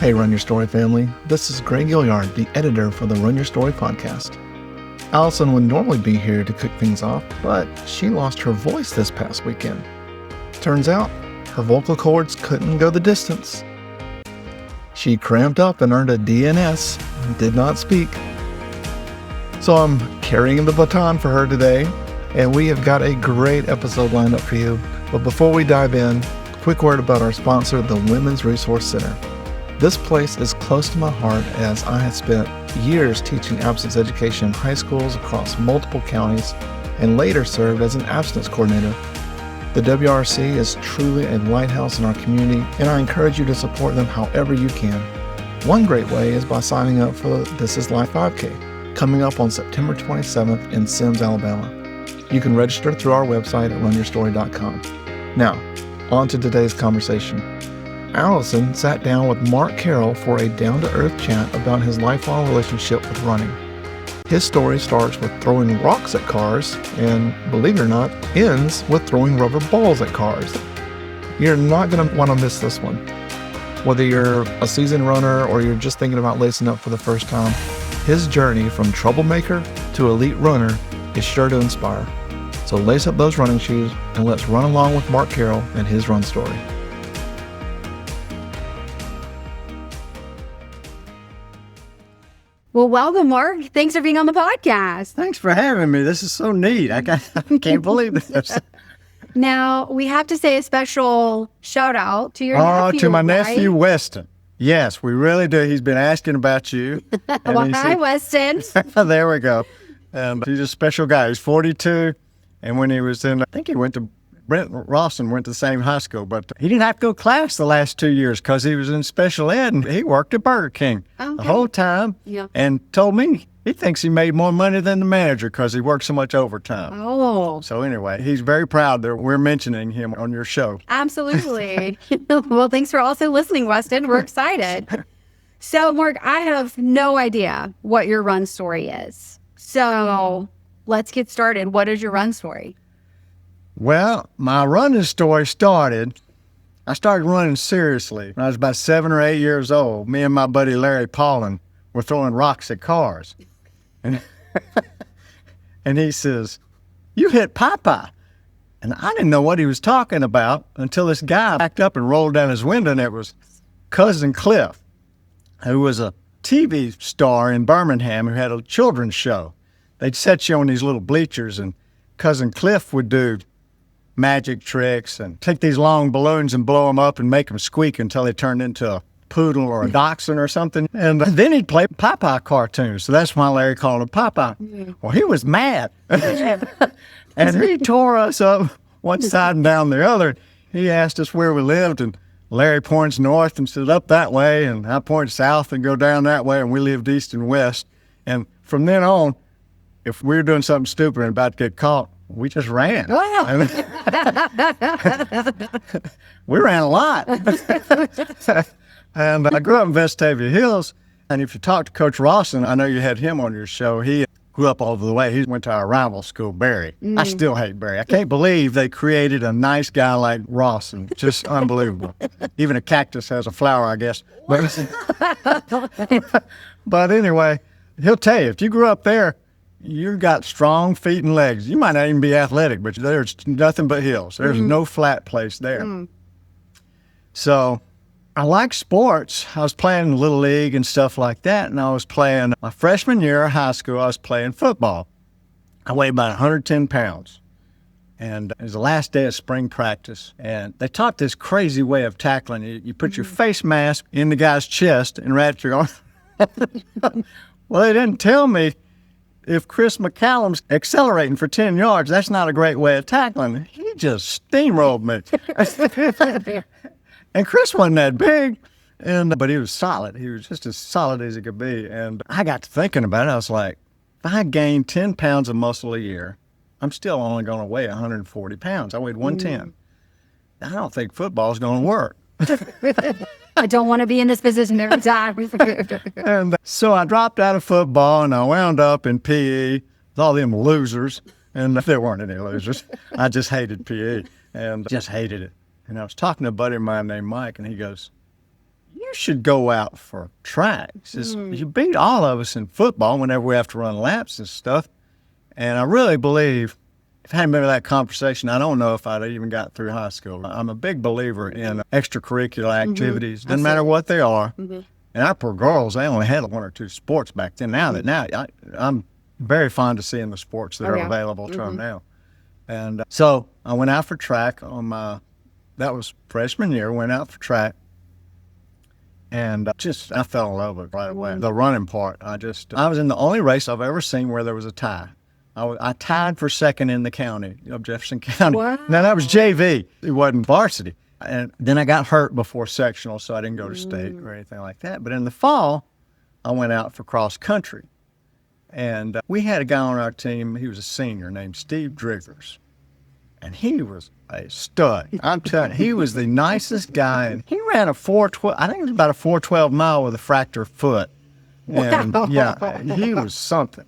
Hey, Run Your Story family. This is Greg Gilliard, the editor for the Run Your Story podcast. Allison would normally be here to kick things off, but she lost her voice this past weekend. Turns out, her vocal cords couldn't go the distance. She cramped up and earned a DNS and did not speak. So I'm carrying the baton for her today, and we have got a great episode lined up for you. But before we dive in, quick word about our sponsor, the Women's Resource Center. This place is close to my heart as I have spent years teaching abstinence education in high schools across multiple counties and later served as an abstinence coordinator. The WRC is truly a lighthouse in our community, and I encourage you to support them however you can. One great way is by signing up for the This Is Life 5K, coming up on September 27th in Sims, Alabama. You can register through our website at runyourstory.com. Now, on to today's conversation. Allison sat down with Mark Carroll for a down-to-earth chat about his lifelong relationship with running. His story starts with throwing rocks at cars and, believe it or not, ends with throwing rubber balls at cars. You're not going to want to miss this one. Whether you're a seasoned runner or you're just thinking about lacing up for the first time, his journey from troublemaker to elite runner is sure to inspire. So lace up those running shoes and let's run along with Mark Carroll and his run story. Well, welcome, Mark. Thanks for being on the podcast. Thanks for having me. This is so neat. I can't believe this. Now, we have to say a special shout out to your nephew. To my right? nephew, Weston. Yes, we really do. He's been asking about you. Well, hi, Weston. There we go. And he's a special guy. He's 42. And when he was in, I think he went to Brent Rawson, went to the same high school, but he didn't have to go to class the last 2 years because he was in special ed and he worked at Burger King the whole time and told me he thinks he made more money than the manager because he worked so much overtime. Oh. So anyway, he's very proud that we're mentioning him on your show. Absolutely. Well, thanks for also listening, Weston. We're excited. So, Mark, I have no idea what your run story is. So let's get started. What is your run story? Well, my running story I started running seriously when I was about 7 or 8 years old. Me and my buddy Larry Paulin were throwing rocks at cars. And, and he says, "You hit Popeye." And I didn't know what he was talking about until this guy backed up and rolled down his window, and it was Cousin Cliff, who was a TV star in Birmingham who had a children's show. They'd set you on these little bleachers, and Cousin Cliff would do magic tricks and take these long balloons and blow them up and make them squeak until they turned into a poodle or a dachshund or something. And then he'd play Popeye cartoons. So that's why Larry called him Popeye. Mm-hmm. Well, he was mad. And he tore us up one side and down the other. He asked us where we lived, and Larry points north and said up that way, and I point south and go down that way, and we lived east and west. And from then on, if we were doing something stupid and about to get caught, we just ran. Wow. We ran a lot. And I grew up in Vestavia Hills. And if you talk to Coach Rawson, I know you had him on your show. He grew up all over the way. He went to our rival school, Barry. I still hate Barry. I can't believe they created a nice guy like Rawson. Just unbelievable. Even a cactus has a flower, I guess. But anyway, he'll tell you, if you grew up there, you got strong feet and legs. You might not even be athletic, but there's nothing but hills. There's no flat place there. So I like sports. I was playing Little League and stuff like that, and I was playing my freshman year of high school, I was playing football. I weighed about 110 pounds, and it was the last day of spring practice, and they taught this crazy way of tackling. You put your face mask in the guy's chest and wrap your arm. Well, they didn't tell me if Chris McCallum's accelerating for 10 yards, that's not a great way of tackling. He just steamrolled me. And Chris wasn't that big, but he was solid. He was just as solid as he could be. And I got to thinking about it. I was like, if I gain 10 pounds of muscle a year, I'm still only going to weigh 140 pounds. I weighed 110. I don't think football's going to work. I don't want to be in this position every time. And so I dropped out of football, and I wound up in PE with all them losers. And there weren't any losers. I just hated PE and just hated it. And I was talking to a buddy of mine named Mike, and he goes, "You you should go out for track. He says, you beat all of us in football whenever we have to run laps and stuff. And I really believe, if I hadn't been in that conversation, I don't know if I'd even got through high school. I'm a big believer in extracurricular activities. Doesn't matter what they are. And our poor girls, they only had 1 or 2 sports back then. Now I'm very fond of seeing the sports that are available to them now. And so I went out for track on that was freshman year, went out for track. And I fell in love with it right away. The running part, I was in the only race I've ever seen where there was a tie. I tied for second in the county of Jefferson County. Wow. Now, that was JV. It wasn't varsity. And then I got hurt before sectional, so I didn't go to state or anything like that. But in the fall, I went out for cross country. And we had a guy on our team, he was a senior, named Steve Driggers. And he was a stud. I'm telling you, he was the nicest guy. And he ran a 4:12, I think it was about a 4:12 mile with a fractured foot. And yeah, he was something.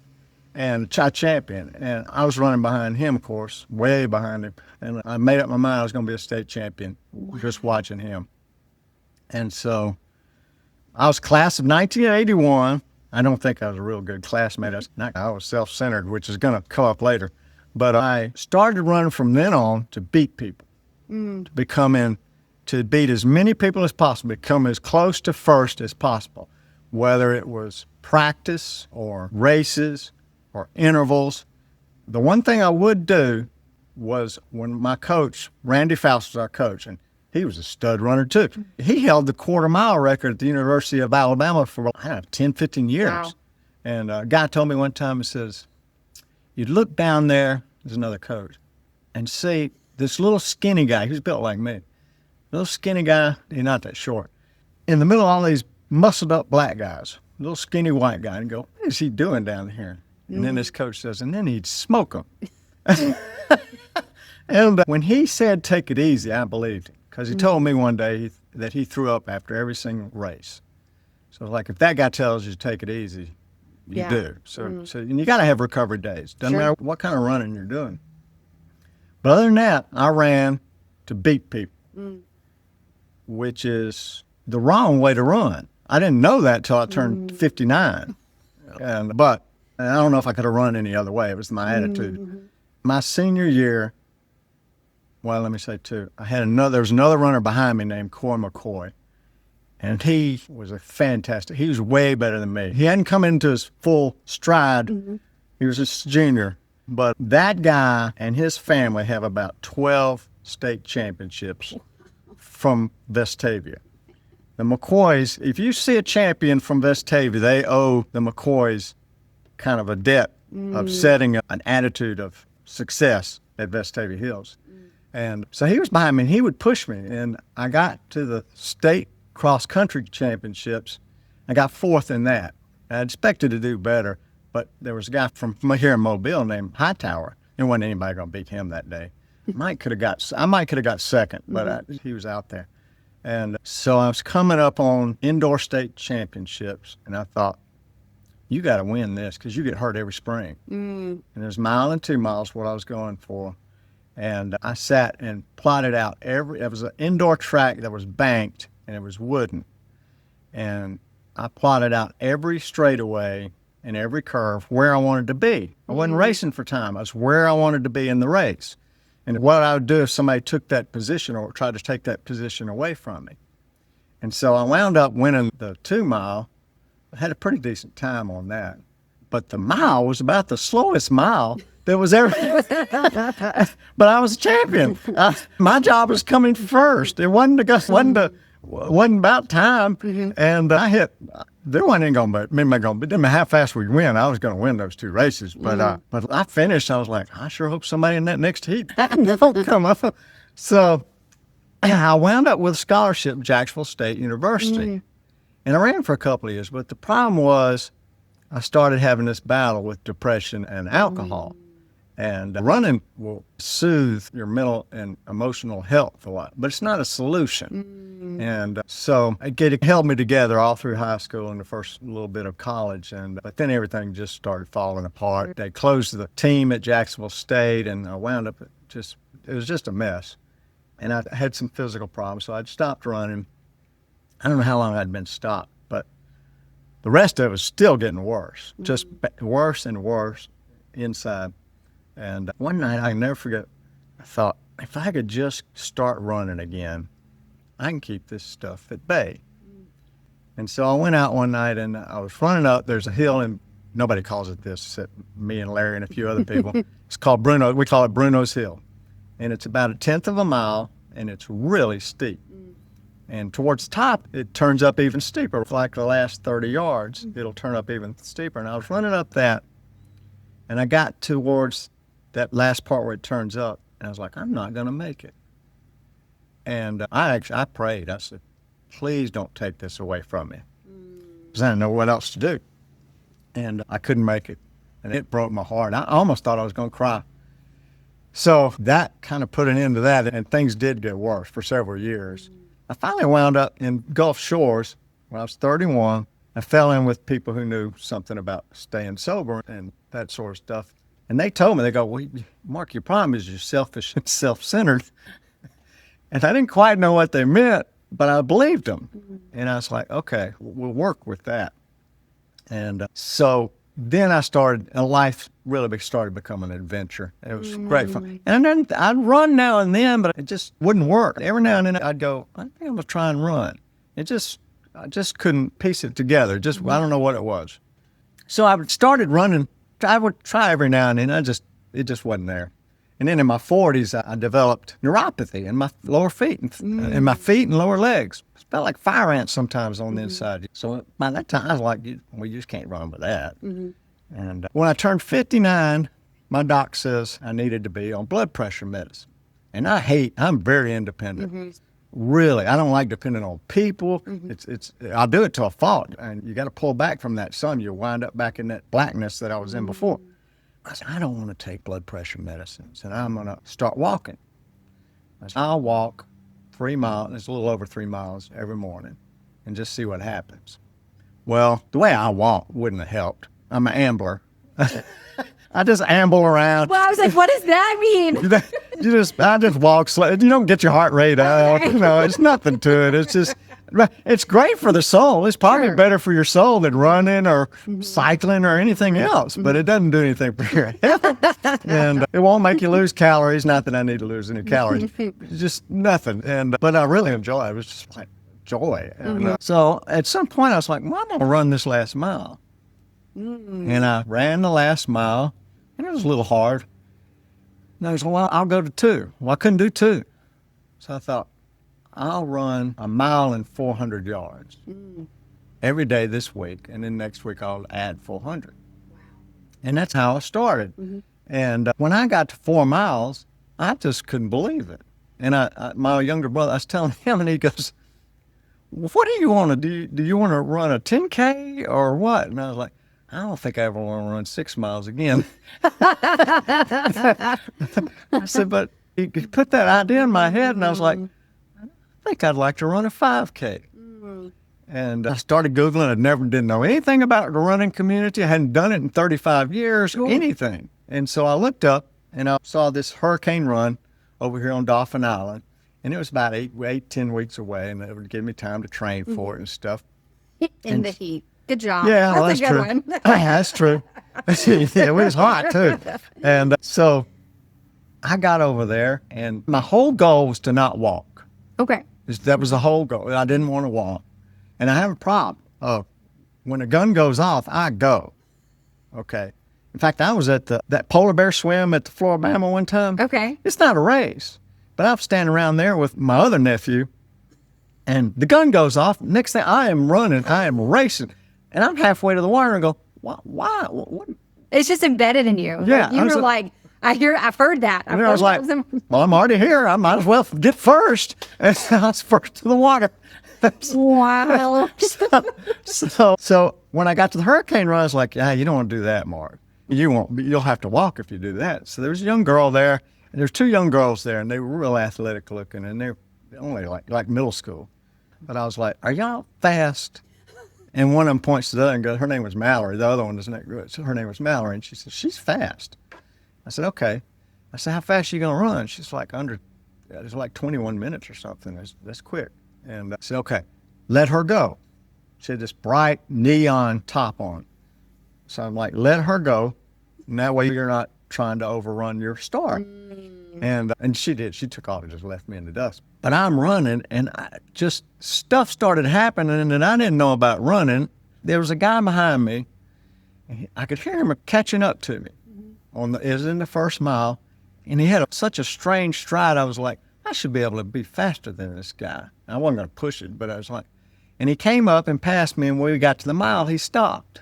And champion. And I was running behind him, of course, way behind him. And I made up my mind I was going to be a state champion just watching him. And so I was class of 1981. I don't think I was a real good classmate. I was self-centered, which is going to come up later. But I started running from then on to beat people, to beat as many people as possible, become as close to first as possible, whether it was practice or races or intervals. The one thing I would do was when my coach, Randy Faust was our coach, and he was a stud runner too. He held the quarter-mile record at the University of Alabama for 10, 15 years. Wow. And a guy told me one time, he says, you'd look down there, there's another coach, and see this little skinny guy, he was built like me, little skinny guy, he's not that short, in the middle of all these muscled-up black guys, little skinny white guy, and go, what is he doing down here? And then this coach says, and then he'd smoke them. And when he said, take it easy, I believed him. Because he told me one day that he threw up after every single race. So like, if that guy tells you to take it easy, you do. So and you got to have recovery days. Doesn't matter what kind of running you're doing. But other than that, I ran to beat people, which is the wrong way to run. I didn't know that till I turned 59. But I don't know if I could have run any other way. It was my attitude. My senior year, well, let me say two. There was another runner behind me named Coy McCoy, and he was he was way better than me. He hadn't come into his full stride. He was a junior, but that guy and his family have about 12 state championships from Vestavia. The McCoys, if you see a champion from Vestavia, they owe the McCoys kind of a debt of setting an attitude of success at Vestavia Hills. And so he was behind me, and he would push me. And I got to the state cross-country championships. I got fourth in that. I expected to do better, but there was a guy from here in Mobile named Hightower. There wasn't anybody going to beat him that day. I might could have got second, but he was out there. And so I was coming up on indoor state championships, and I thought, you got to win this because you get hurt every spring. And there's 1 mile and 2 miles what I was going for. And I sat and plotted out it was an indoor track that was banked and it was wooden. And I plotted out every straightaway and every curve where I wanted to be. I wasn't racing for time. I was where I wanted to be in the race. And what I would do if somebody took that position or tried to take that position away from me. And so I wound up winning the 2 mile. I had a pretty decent time on that. But the mile was about the slowest mile there was ever. But I was a champion. My job was coming first. It wasn't about time. And I hit. There wasn't going to be. Didn't matter how fast we win. I was going to win those 2 races. But I finished. I was like, I sure hope somebody in that next heat don't come up. So I wound up with a scholarship at Jacksonville State University, and I ran for a couple of years. But the problem was, I started having this battle with depression and alcohol. And running will soothe your mental and emotional health a lot, but it's not a solution. And so it held me together all through high school and the first little bit of college. But then everything just started falling apart. They closed the team at Jacksonville State, and I wound up it was just a mess. And I had some physical problems, so I'd stopped running. I don't know how long I'd been stopped, but the rest of it was still getting worse, just worse and worse inside. And one night, I never forget, I thought, if I could just start running again, I can keep this stuff at bay. And so I went out one night and I was running up. There's a hill, and nobody calls it this except me and Larry and a few other people. It's called Bruno. We call it Bruno's Hill. And it's about 1/10 of a mile, and it's really steep. And towards the top, it turns up even steeper. For like the last 30 yards, it'll turn up even steeper. And I was running up that, and I got towards that last part where it turns up, and I was like, I'm not going to make it. And I prayed. I said, please don't take this away from me, because I didn't know what else to do. And I couldn't make it, and it broke my heart. I almost thought I was going to cry. So that kind of put an end to that, and things did get worse for several years. I finally wound up in Gulf Shores when I was 31. I fell in with people who knew something about staying sober and that sort of stuff. And they told me, they go, well, Mark, your problem is you're selfish and self-centered. And I didn't quite know what they meant, but I believed them. And I was like, okay, we'll work with that. And so then I started, and life really started becoming an adventure. It was great fun. And then I'd run now and then, but it just wouldn't work. Every now and then I'd go, I think I'm going to try and run. I just couldn't piece it together. I don't know what it was. So I started running. I would try every now and then. It just wasn't there. And then in my 40s, I developed neuropathy in my lower feet, in my feet and lower legs. It felt like fire ants sometimes on the inside. So by that time, I was like, well, you just can't run with that. And when I turned 59, my doc says I needed to be on blood pressure medicine. And I'm very independent. Really, I don't like depending on people. I'll do it to a fault. And you got to pull back from that sun. You'll wind up back in that blackness that I was in before. I said, I don't want to take blood pressure medicines, and I'm going to start walking. I said, I'll walk 3 miles, it's a little over 3 miles every morning, and just see what happens. Well, the way I walk wouldn't have helped. I'm an ambler. I just amble around. Well, I was like, what does that mean? I just walk slow. You don't get your heart rate out. It's nothing to it. It's just, it's great for the soul. It's probably better for your soul than running or cycling or anything else, but it doesn't do anything for your health. And it won't make you lose calories. Not that I need to lose any calories. It's just nothing. But I really enjoy it. It was just like joy. And, so at some point I was like, well, I'm going to run this last mile. And I ran the last mile, and it was a little hard. And I was like, well, I'll go to 2. Well, I couldn't do 2. So I thought, I'll run 1 mile and 400 yards every day this week, and then next week I'll add 400. Wow. And that's how I started. And when I got to 4 miles, I just couldn't believe it. And my younger brother, I was telling him, and he goes, what do you want to do? Do you want to run a 10K or what? And I was like, I don't think I ever want to run 6 miles again. I said, but he put that idea in my head, and I was like, I think I'd like to run a 5K. And I started Googling. I didn't know anything about the running community. I hadn't done it in 35 years, anything. And so I looked up, and I saw this hurricane run over here on Dauphin Island. And it was about 10 weeks away, and it would give me time to train for it and stuff. In the heat. Good job. Yeah, that's a good one. That's true. Yeah, it was hot, too. And so I got over there, and my whole goal was to not walk. Okay. That was the whole goal. I didn't want to walk. And I have a problem. When a gun goes off, I go. Okay. In fact, I was at that polar bear swim at the Floribama one time. Okay. It's not a race. But I'm standing around there with my other nephew, and the gun goes off. Next thing, I am running. I am racing. And I'm halfway to the water and go, why? What? It's just embedded in you. Yeah. Like, you were like, I've heard that. And I was like, well, I'm already here. I might as well get first. And so I was first to the water. Wow. So when I got to the hurricane run, I was like, you don't want to do that, Mark. You'll have to walk if you do that. So there was a young girl there, and there's 2 young girls there, and they were real athletic looking, and they're only like middle school. But I was like, are y'all fast? And one of them points to the other and goes, her name was Mallory. The other one isn't that good. So her name was Mallory, and she said, she's fast. I said, okay. I said, how fast are you going to run? She's like it's like 21 minutes or something. That's quick. And I said, okay, let her go. She had this bright neon top on. So I'm like, let her go. And that way you're not trying to overrun your start. And she did. She took off and just left me in the dust. But I'm running, and stuff started happening that I didn't know about running. There was a guy behind me, and I could hear him catching up to me. It was in the first mile, and he had such a strange stride. I was like, I should be able to be faster than this guy. I wasn't going to push it, but I was like, and he came up and passed me, and when we got to the mile, he stopped.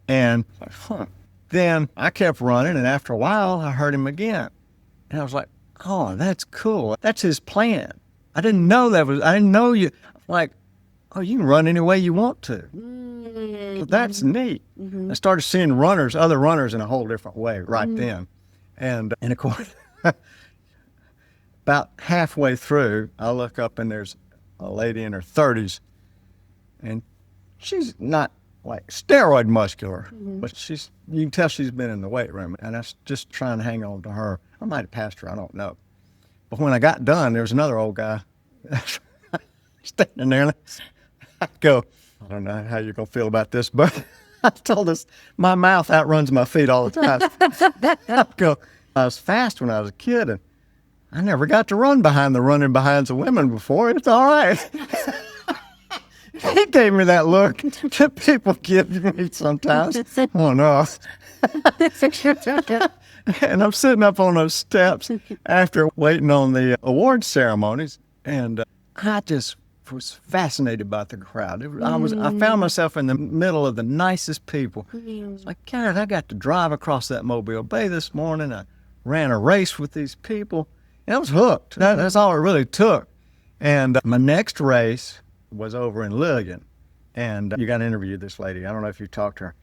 And I was like, Then I kept running, and after a while, I heard him again. And I was like, oh, that's cool. That's his plan. I didn't know you. Like, oh, you can run any way you want to. So that's neat. I started seeing other runners in a whole different way right then. And of course, about halfway through, I look up and there's a lady in her 30s, and she's not like steroid muscular, but you can tell she's been in the weight room, and I was just trying to hang on to her. I might have passed her, I don't know. But when I got done, there was another old guy standing there, and I go, I don't know how you're going to feel about this, but I told us my mouth outruns my feet all the time. I was fast when I was a kid, and I never got to run behind the running behinds of women before. It's all right. He gave me that look that people give me sometimes. Oh, no. And I'm sitting up on those steps after waiting on the award ceremonies, and I just was fascinated by the crowd. I found myself in the middle of the nicest people. It's like, God, I got to drive across that Mobile Bay this morning. I ran a race with these people, and I was hooked. That's all it really took. And my next race was over in Lilligan, and you got to interview this lady. I don't know if you talked to her.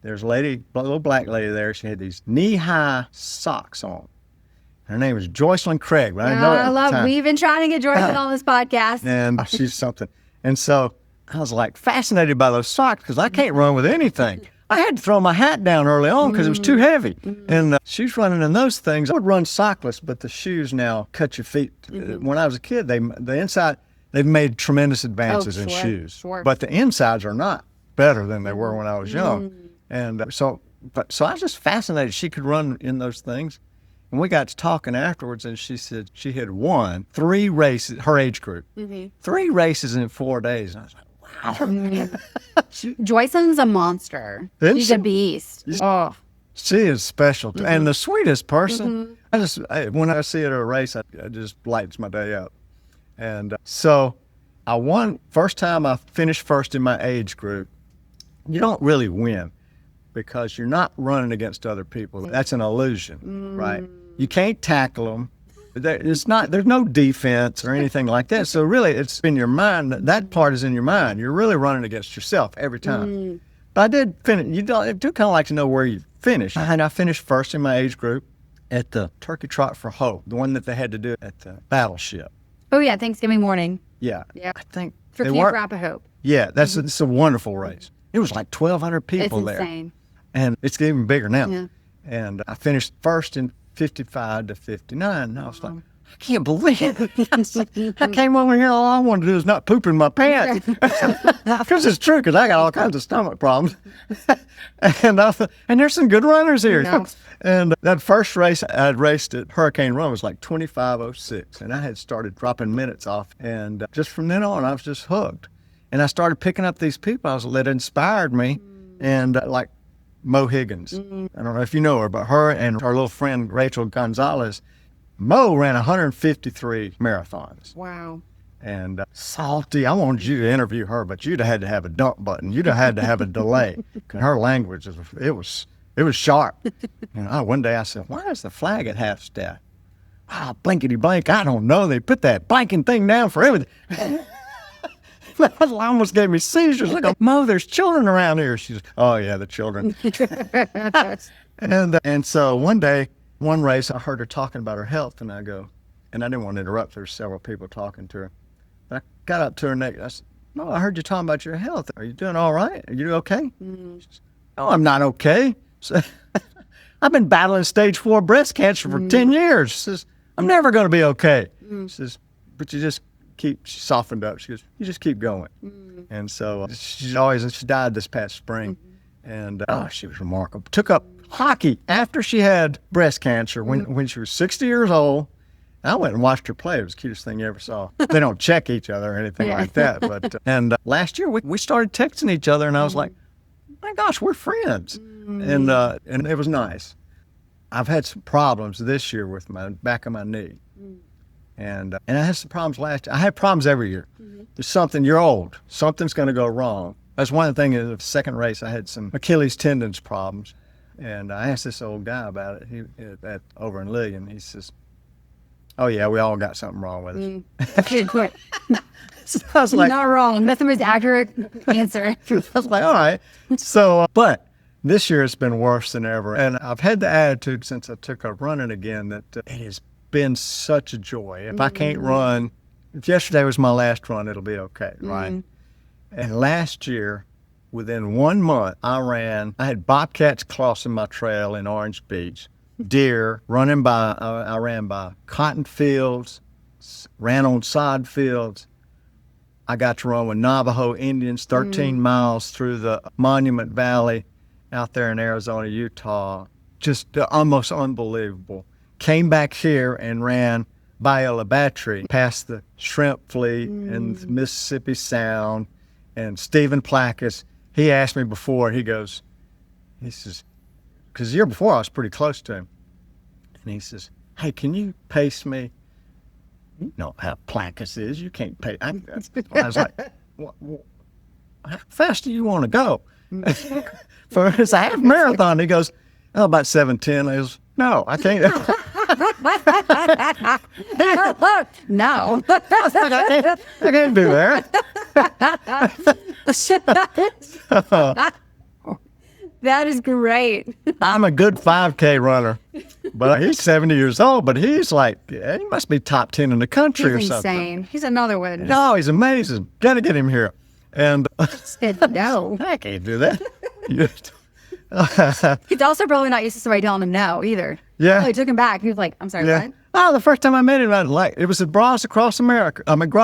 There's a little black lady there. She had these knee-high socks on. Her name is Joycelyn Craig. But I know I love. We've been trying to get Joycelyn on this podcast, and she's something. And so I was like fascinated by those socks because I can't run with anything. I had to throw my hat down early on because it was too heavy. And she's running in those things. I would run sockless, but the shoes now cut your feet. When I was a kid, the inside. They've made tremendous advances in shoes, but the insides are not better than they were when I was young. And so I was just fascinated. She could run in those things. And we got to talking afterwards, and she said she had won 3 races, her age group, 3 races in 4 days. And I was like, wow. Joycelyn's a monster. She's a beast. Oh. She is special, and the sweetest person. When I see her at a race, it just lights my day up. And so I won. First time I finished first in my age group. You don't really win because you're not running against other people. That's an illusion, right? You can't tackle them. There's no defense or anything like that. So really, it's in your mind. That part is in your mind. You're really running against yourself every time. But I did finish. I do kind of like to know where you finished. And I finished first in my age group at the Turkey Trot for Hope, the one that they had to do at the Battleship. Oh, yeah, Thanksgiving morning. Yeah. Yep. I think For Camp Rappahoe. Yeah, it's a wonderful race. It was like 1,200 people there. It's insane. And it's even bigger now. Yeah. And I finished first in 55 to 59. And I was like, I can't believe it. I came over here, all I wanted to do is not poop in my pants. Because it's true, because I got all kinds of stomach problems. And there's some good runners here. No. And that first race I'd raced at Hurricane Run was like 25:06. And I had started dropping minutes off. And just from then on, I was just hooked. And I started picking up these people that inspired me. And like Mo Higgins. I don't know if you know her, but her and her little friend Rachel Gonzalez. Mo ran 153 marathons. Wow. And Salty, I wanted you to interview her, but you'd have had to have a dump button. You'd have had to have a delay. Her language, it was sharp. One day I said, why is the flag at half staff? Blankety blank, I don't know. They put that blanking thing down for everything. That almost gave me seizures. I go, Mo, there's children around here. She's, oh yeah, the children. And so one day, one race, I heard her talking about her health, and I go, and I didn't want to interrupt. There's several people talking to her. But I got up to her neck. I said, no, I heard you talking about your health. Are you doing all right? Are you okay? She says, no, I'm not okay. So, I've been battling stage 4 breast cancer for 10 years. She says, I'm never going to be okay. She says, but you just she softened up. She goes, you just keep going. And so she died this past spring. And she was remarkable. Took up hockey after she had breast cancer when she was 60 years old. I went and watched her play. It was the cutest thing you ever saw. They don't check each other or anything like that. But and last year we started texting each other, and I was like, my gosh, we're friends. And it was nice. I've had some problems this year with my back of my knee. And I had some problems last year. I had problems every year. There's something, you're old. Something's going to go wrong. That's one of the things. In the second race, I had some Achilles tendons problems. And I asked this old guy about it over in Lillian. He says, oh, yeah, we all got something wrong with us. Okay, quick. So I was like, not wrong. That's the most accurate answer. I was like, all right. So, but this year it's been worse than ever. And I've had the attitude since I took up running again that it has been such a joy. If I can't run, if yesterday was my last run, it'll be okay, right? And last year, within 1 month, I had bobcats crossing my trail in Orange Beach, deer running by, I ran by cotton fields, ran on sod fields. I got to run with Navajo Indians 13 miles through the Monument Valley out there in Arizona, Utah. Just almost unbelievable. Came back here and ran by Battery, past the shrimp fleet and the Mississippi Sound, and Stephen Plackus. He asked me before, he says, because the year before I was pretty close to him, and he says, hey, can you pace me? You know how Plackus is. You can't pace. I was like, how fast do you want to go? For his half marathon, he goes, oh, about 7:10. I goes, no, I can't. No. I can't do that. That is great. I'm a good 5K runner, but he's 70 years old, but he's like, yeah, he must be top 10 in the country He's or something. insane. He's another one. No, he's amazing. Got to get him here. And No. I can't do that. He's also probably not used to somebody telling him no either. Yeah. Oh, he took him back. He was like, I'm sorry, what? Oh, the first time I met him, it was at Bras Across America.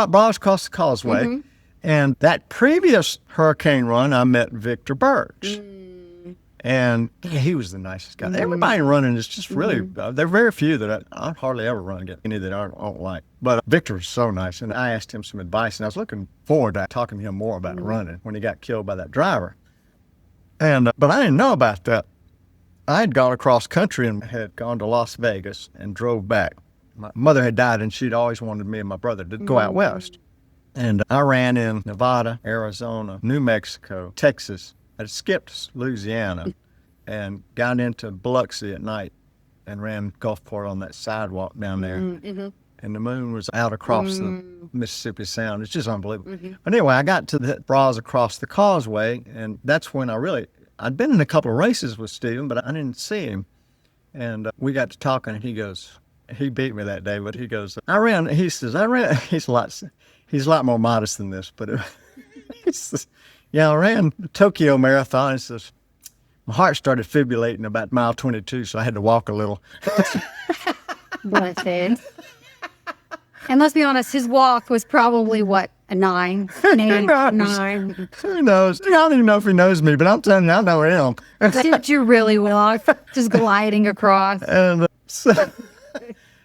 Bras Across the Causeway. And that previous hurricane run, I met Victor Birch. And he was the nicest guy. Everybody running is just really, there are very few that I hardly ever run against, any that I don't like. But Victor was so nice. And I asked him some advice, and I was looking forward to talking to him more about running when he got killed by that driver. And but I didn't know about that. I had gone across country and had gone to Las Vegas and drove back. My mother had died, and she'd always wanted me and my brother to go out west. And I ran in Nevada, Arizona, New Mexico, Texas. I skipped Louisiana and got into Biloxi at night and ran Gulfport on that sidewalk down there. And the moon was out across the Mississippi Sound. It's just unbelievable. But anyway, I got to the Bras Across the Causeway, and that's when I'd been in a couple of races with Stephen, but I didn't see him. And we got to talking, and he beat me that day, but he goes, he's a lot more modest than this, but he says, I ran the Tokyo Marathon. He says, my heart started fibrillating about mile 22, so I had to walk a little. Blessed. And let's be honest, his walk was probably what, a 9? An 8, 9. Who knows? I don't even know if he knows me, but I'm telling you, I know him. Did you really walk? Just gliding across. And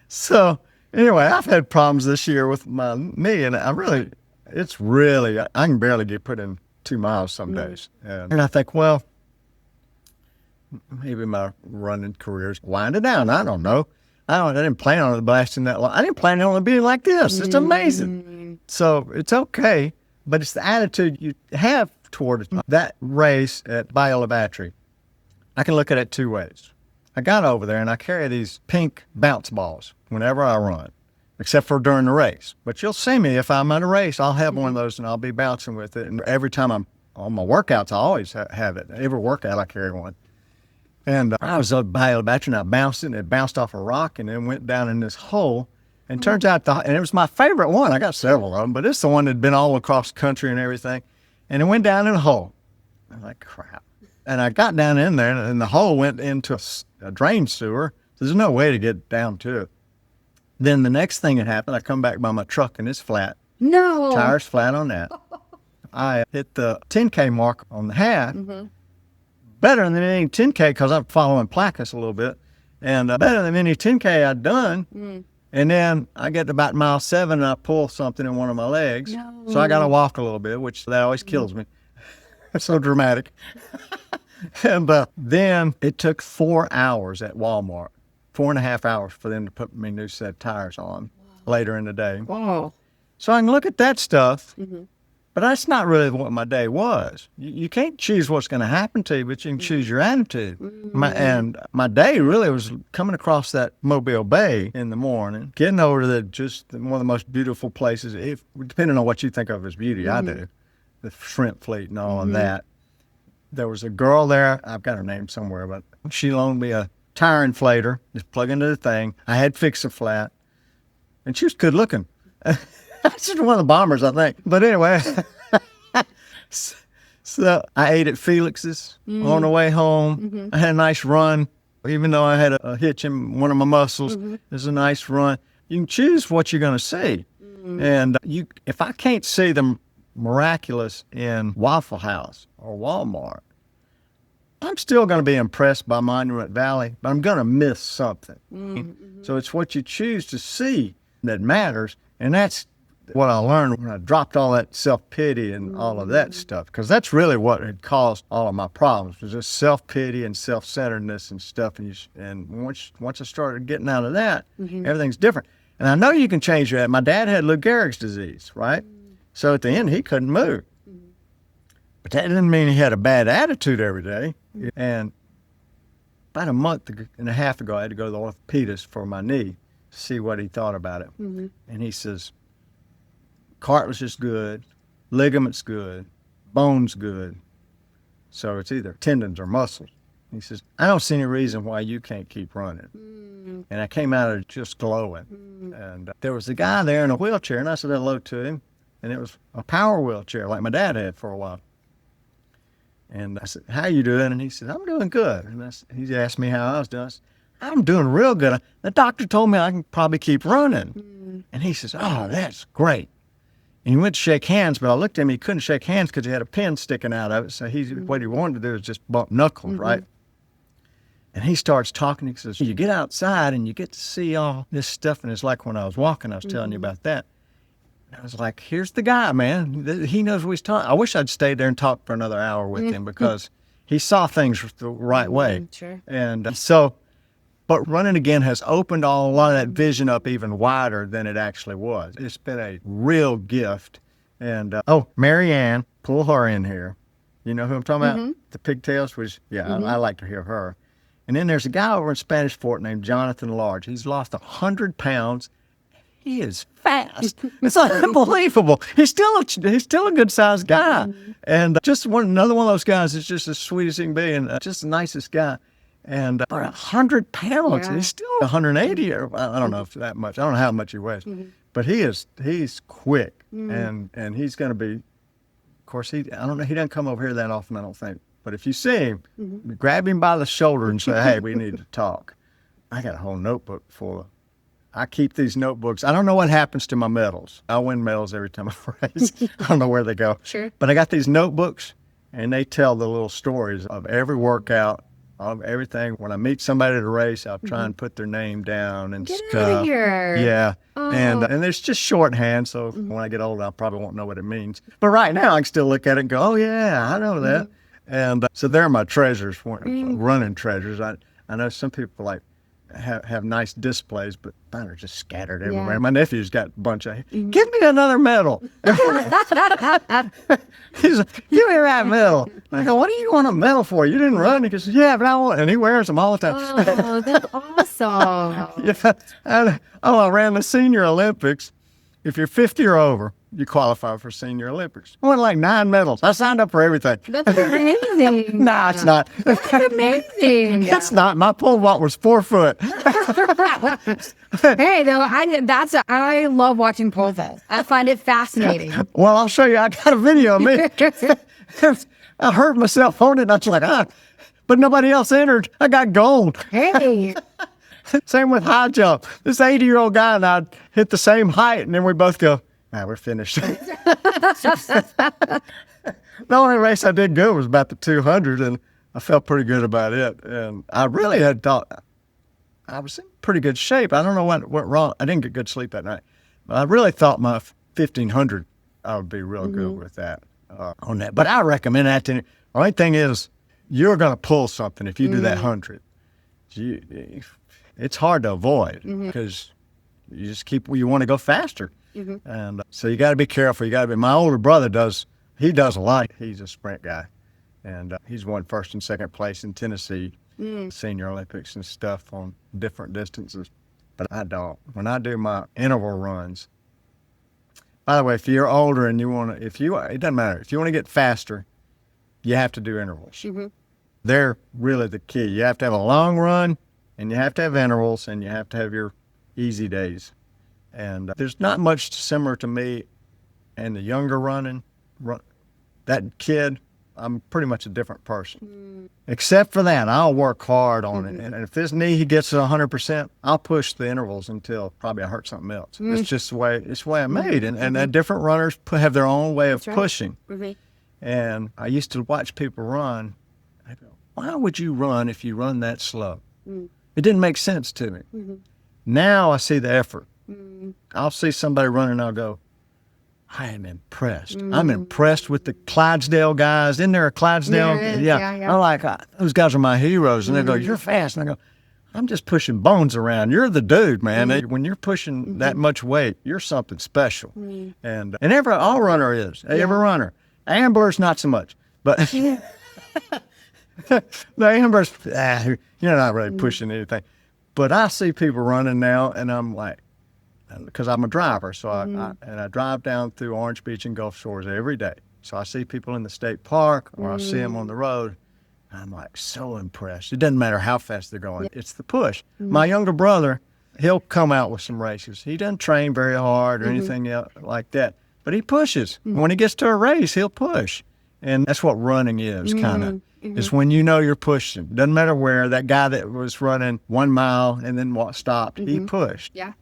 so anyway, I've had problems this year with my knee, and I can barely get put in 2 miles some days. And I think, well, maybe my running career's winding down. I don't know. I didn't plan on it lasting that long. I didn't plan on it being like this. It's amazing. So it's okay, but it's the attitude you have toward it. That race at Viola Battery, I can look at it 2 ways. I got over there and I carry these pink bounce balls whenever I run, except for during the race. But you'll see me if I'm at a race, I'll have one of those and I'll be bouncing with it. And every time I'm on my workouts, I always have it. Every workout I carry one. And I was at Viola Battery and I bounced it, and it bounced off a rock and then went down in this hole. And turns out, and it was my favorite one. I got several of them, but it's the one that had been all across the country and everything. And it went down in a hole. I'm like, crap. And I got down in there, and the hole went into a drain sewer. So there's no way to get down to it. Then the next thing that happened, I come back by my truck, and it's flat. No. Tires flat on that. I hit the 10K mark on the half. Better than any 10K because I'm following Placas a little bit. And better than any 10K I'd done. And then I get to about mile 7 and I pull something in one of my legs. No. So I got to walk a little bit, which that always kills me. It's so dramatic. And then it took 4 hours at Walmart, 4.5 hours for them to put me new set of tires on later in the day. Wow. So I can look at that stuff, but that's not really what my day was. You can't choose what's going to happen to you, but you can choose your attitude. My day really was coming across that Mobile Bay in the morning, getting over to one of the most beautiful places, depending on what you think of as beauty, I do, the shrimp fleet and all of that. There was a girl there, I've got her name somewhere, but she loaned me a tire inflator, just plug into the thing. I had Fix-A-Flat, and she was good looking. That's just one of the bombers, I think. But anyway, so I ate at Felix's on the way home. I had a nice run, even though I had a hitch in one of my muscles. It was a nice run. You can choose what you're going to see. And if I can't see the miraculous in Waffle House or Walmart, I'm still going to be impressed by Monument Valley, but I'm going to miss something. So it's what you choose to see that matters. And that's what I learned when I dropped all that self-pity and all of that stuff, because that's really what had caused all of my problems, was just self-pity and self-centeredness and stuff. And once I started getting out of that, everything's different. And I know you can change that. My dad had Lou Gehrig's disease, right? So at the end, he couldn't move. But that didn't mean he had a bad attitude every day. And about a month and a half ago, I had to go to the orthopedist for my knee to see what he thought about it. And he says, cartilage is good, ligaments good, bones good. So it's either tendons or muscles. He says, I don't see any reason why you can't keep running. And I came out of it just glowing. And there was a guy there in a wheelchair, and I said hello to him. And it was a power wheelchair like my dad had for a while. And I said, how you doing? And he said, I'm doing good. And he asked me how I was doing. I said, I'm doing real good. The doctor told me I can probably keep running. And he says, oh, that's great. And he went to shake hands, but I looked at him, he couldn't shake hands because he had a pin sticking out of it. So what he wanted to do is just bump knuckles, right? And he starts talking. He says, you get outside and you get to see all this stuff. And it's like when I was walking, I was telling you about that. And I was like, here's the guy, man. He knows what he's talking. I wish I'd stayed there and talked for another hour with him, because he saw things the right way. Sure. And but running again has opened a lot of that vision up even wider than it actually was. It's been a real gift. And, Mary Ann, pull her in here. You know who I'm talking about? The pigtails I like to hear her. And then there's a guy over in Spanish Fort named Jonathan Large. He's lost 100 pounds. He is fast. It's unbelievable. He's still a good-sized guy. And another one of those guys is just as sweet as he can be, and just the nicest guy. And 100 pounds. He's still 180, or I don't know if that much. I don't know how much he weighs. But he's quick, and he's going to be, of course, I don't know, he doesn't come over here that often, I don't think. But if you see him, grab him by the shoulder and say, hey, we need to talk. I got a whole notebook full of, I keep these notebooks. I don't know what happens to my medals. I win medals every time I race. I don't know where they go. Sure. But I got these notebooks, and they tell the little stories of every workout, of everything. When I meet somebody at a race, I'll try and put their name down and Get stuff. out of here. Yeah. Oh. And it's just shorthand, so when I get older, I probably won't know what it means. But right now, I can still look at it and go, oh, yeah, I know that. And so they're my treasures, running treasures. I know some people like have nice displays, but mine are just scattered everywhere. Yeah. My nephew's got a bunch of, give me another medal. He's like, give me that medal. I go, what do you want a medal for? You didn't run. He goes, yeah, but I want, and he wears them all the time. Oh, that's awesome. Yeah. I ran the Senior Olympics. If you're 50 or over, you qualify for Senior Olympics. I won like 9 medals. I signed up for everything. That's amazing. Nah, it's not. That's amazing. It's not. My pole vault was 4 foot. Hey, though, I love watching pole vault. I find it fascinating. Well, I'll show you. I got a video of me. I hurt myself on it. And I was like, but nobody else entered. I got gold. Hey. Same with high jump. This 80-year-old guy and I hit the same height, and then we both go, We're finished. The only race I did good was about the 200, and I felt pretty good about it. And I really had thought I was in pretty good shape. I don't know what went wrong. I didn't get good sleep that night. But I really thought my 1500, I would be real good with that, on that. But I recommend that to you. The only thing is, you're going to pull something if you do that 100. It's hard to avoid because you just you want to go faster. And so you got to be careful. You got to be. My older brother he does a lot. He's a sprint guy, and he's won first and second place in Tennessee, senior Olympics and stuff on different distances. But I don't. When I do my interval runs, by the way, if you're older and it doesn't matter. If you want to get faster, you have to do intervals. They're really the key. You have to have a long run, and you have to have intervals, and you have to have your easy days. And there's not much similar to me and the younger that kid. I'm pretty much a different person. Except for that, I'll work hard on it. And if this knee gets to 100%, I'll push the intervals until probably I hurt something else. It's just the way I'm made. And different runners have their own way of pushing. And I used to watch people run. I go, why would you run if you run that slow? It didn't make sense to me. Now I see the effort. I'll see somebody running and I'll go, I am impressed. I'm impressed with the Clydesdale guys. Isn't there a Clydesdale? Yeah. I'm like, those guys are my heroes. And they go, you're fast. And I go, I'm just pushing bones around. You're the dude, man. When you're pushing that much weight, you're something special. And all runner is. Every runner. Amblers, not so much. But the Amblers, you're not really pushing anything. But I see people running now, and I'm like, because I'm a driver, so I drive down through Orange Beach and Gulf Shores every day. So I see people in the state park, or I see them on the road. I'm like so impressed. It doesn't matter how fast they're going. It's the push. My younger brother, he'll come out with some races. He doesn't train very hard or anything else like that, but he pushes. When he gets to a race, he'll push. And that's what running is, kind of. Is when you know you're pushing. Doesn't matter where. That guy that was running 1 mile and then stopped, he pushed. Yeah.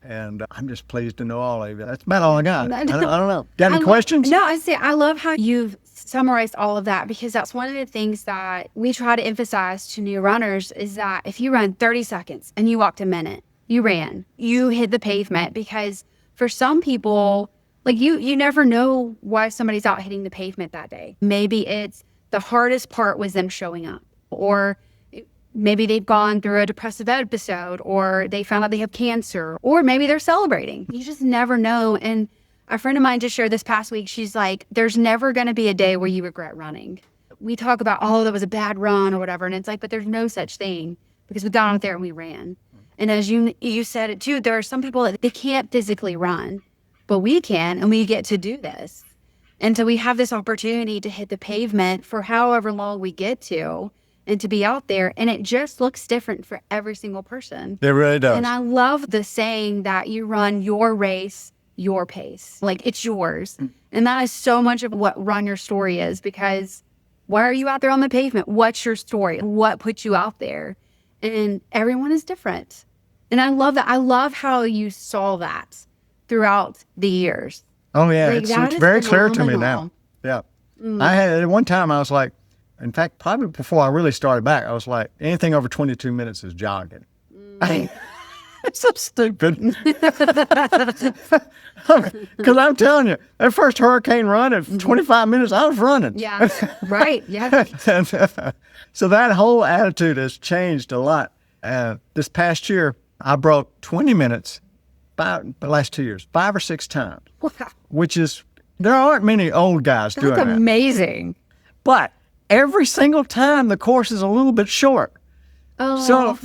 And I'm just pleased to know all of you. That's about all I got. I don't know. Got any questions? No, I love how you've summarized all of that, because that's one of the things that we try to emphasize to new runners is that if you run 30 seconds and you walked a minute, you hit the pavement, because for some people, like you never know why somebody's out hitting the pavement that day. Maybe it's the hardest part was them showing up, or maybe they've gone through a depressive episode, or they found out they have cancer, or maybe they're celebrating. You just never know. And a friend of mine just shared this past week, she's like, there's never going to be a day where you regret running. We talk about, that was a bad run or whatever. And it's like, but there's no such thing, because we got out there and we ran. And as you said it too, there are some people that they can't physically run, but we can, and we get to do this. And so we have this opportunity to hit the pavement for however long we get to, and to be out there. And it just looks different for every single person. It really does. And I love the saying that you run your race, your pace. Like, it's yours. And that is so much of what Run Your Story is, because why are you out there on the pavement? What's your story? What put you out there? And everyone is different. And I love that. I love how you saw that throughout the years. Oh, yeah. Like, it's very clear to me now. Yeah. I had, at one time, I was like, in fact, probably before I really started back, I was like, anything over 22 minutes is jogging. It's so stupid. Because I'm telling you, that first hurricane run at 25 minutes, I was running. Yeah, right. Yeah. So that whole attitude has changed a lot. This past year, I broke 20 minutes the last 2 years, 5 or 6 times. Wow. Which is, there aren't many old guys doing that. That's amazing. But every single time, the course is a little bit short. Oh. So,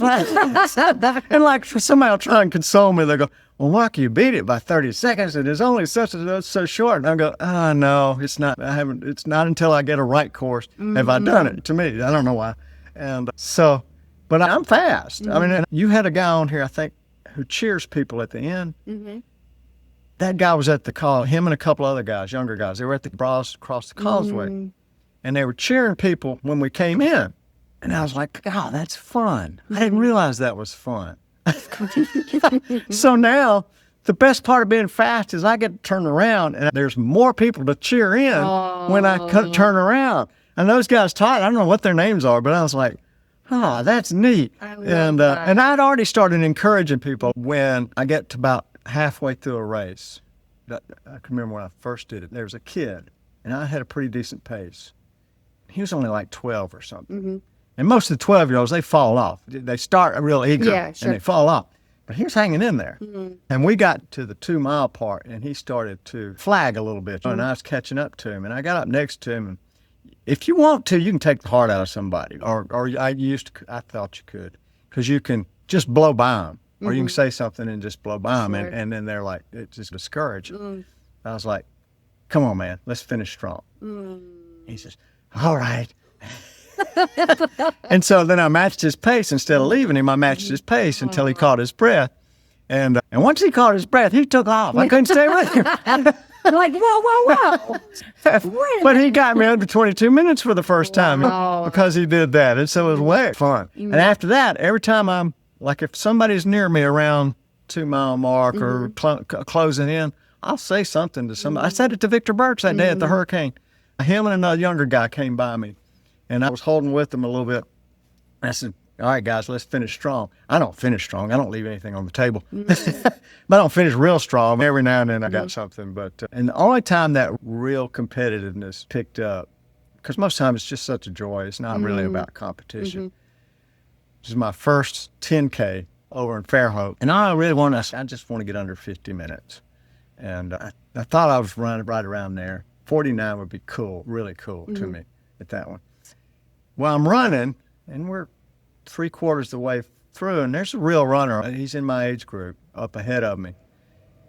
and like somebody will try and console me. They go, well, Mark, you beat it by 30 seconds. And it's only so short. And I go, no, it's not. It's not until I get a right course have I done it. To me, I don't know why. And so, but I'm fast. I mean, you had a guy on here, I think, who cheers people at the end. That guy was at the call, him and a couple other guys, younger guys. They were at the bras across the Causeway. And they were cheering people when we came in. And I was like, oh, that's fun. I didn't realize that was fun. So now the best part of being fast is I get to turn around and there's more people to cheer in when I turn around. And those guys taught, I don't know what their names are, but I was like, that's neat. And I'd already started encouraging people when I get to about halfway through a race. I can remember when I first did it. There was a kid, and I had a pretty decent pace. He was only like 12 or something. Mm-hmm. And most of the 12-year-olds, they fall off. They start real eager, and they fall off. But he was hanging in there. Mm-hmm. And we got to the 2-mile part, and he started to flag a little bit. And I was catching up to him, and I got up next to him. And if you want to, you can take the heart out of somebody. Or I thought you could, because you can just blow by them. Or you can say something and just blow by them, and then they're like, it's just discouraged. I was like, come on, man, let's finish strong. He says, all right. And so then I matched his pace. Instead of leaving him, I matched his pace until he caught his breath. And once he caught his breath, he took off. I couldn't stay with him. I'm like, whoa. But he got me under 22 minutes for the first time because he did that. And so it was way fun. And after that, every time I'm, like if somebody's near me around 2-mile mark or closing in, I'll say something to somebody. I said it to Victor Birch that day at the Hurricane. Him and another younger guy came by me, and I was holding with them a little bit. I said, all right, guys, let's finish strong. I don't finish strong. I don't leave anything on the table. But I don't finish real strong. Every now and then I got something. But and the only time that real competitiveness picked up, because most times it's just such a joy. It's not really about competition. This is my first 10K over in Fairhope. And I just want to get under 50 minutes. And I thought I was running right around there. 49 would be cool, really cool to me at that one. Well, I'm running, and we're 3/4 of the way through, and there's a real runner. He's in my age group up ahead of me.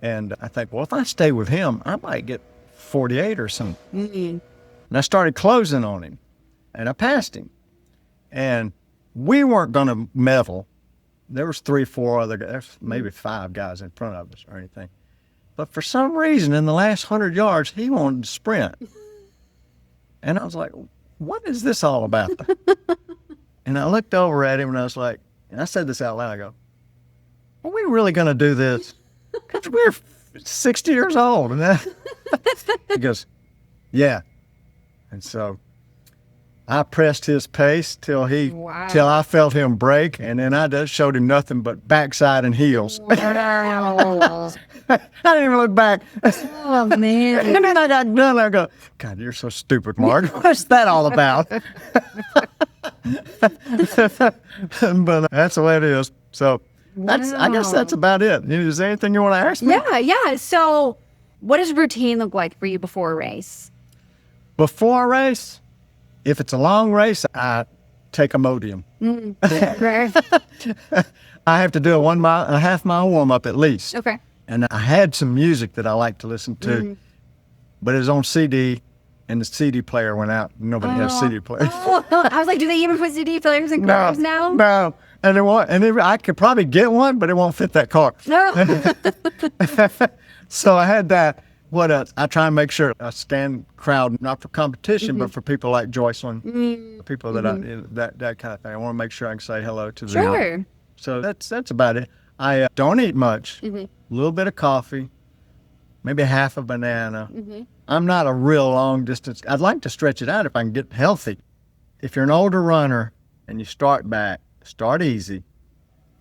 And I think, well, if I stay with him, I might get 48 or something. And I started closing on him, and I passed him. And we weren't going to meddle. There was 3, 4 other guys, there's maybe 5 guys in front of us or anything. But for some reason, in the last 100 yards, he wanted to sprint. And I was like, what is this all about? And I looked over at him, and I was like, and I said this out loud, I go, are we really going to do this? Because we're 60 years old. And he goes, yeah. And so I pressed his pace till I felt him break, and then I just showed him nothing but backside and heels. I didn't even look back. Oh, man. And then I got done. I go, God, you're so stupid, Mark. What's that all about? But that's the way it is. So I guess that's about it. Is there anything you want to ask me? Yeah. So what does routine look like for you before a race? Before a race, if it's a long race, I take Imodium. I have to do a 1.5 mile warm up at least. Okay. And I had some music that I like to listen to, but it was on CD, and the CD player went out. Nobody has CD players. I was like, do they even put CD players in cars now? No. And I could probably get one, but it won't fit that car. No. So I had that. What else? I try and make sure I scan crowd, not for competition, but for people like Joycelyn, people that that kind of thing. I want to make sure I can say hello to them. Sure. So that's about it. I don't eat much. A little bit of coffee, maybe half a banana. I'm not a real long distance. I'd like to stretch it out if I can get healthy. If you're an older runner and you start back, start easy.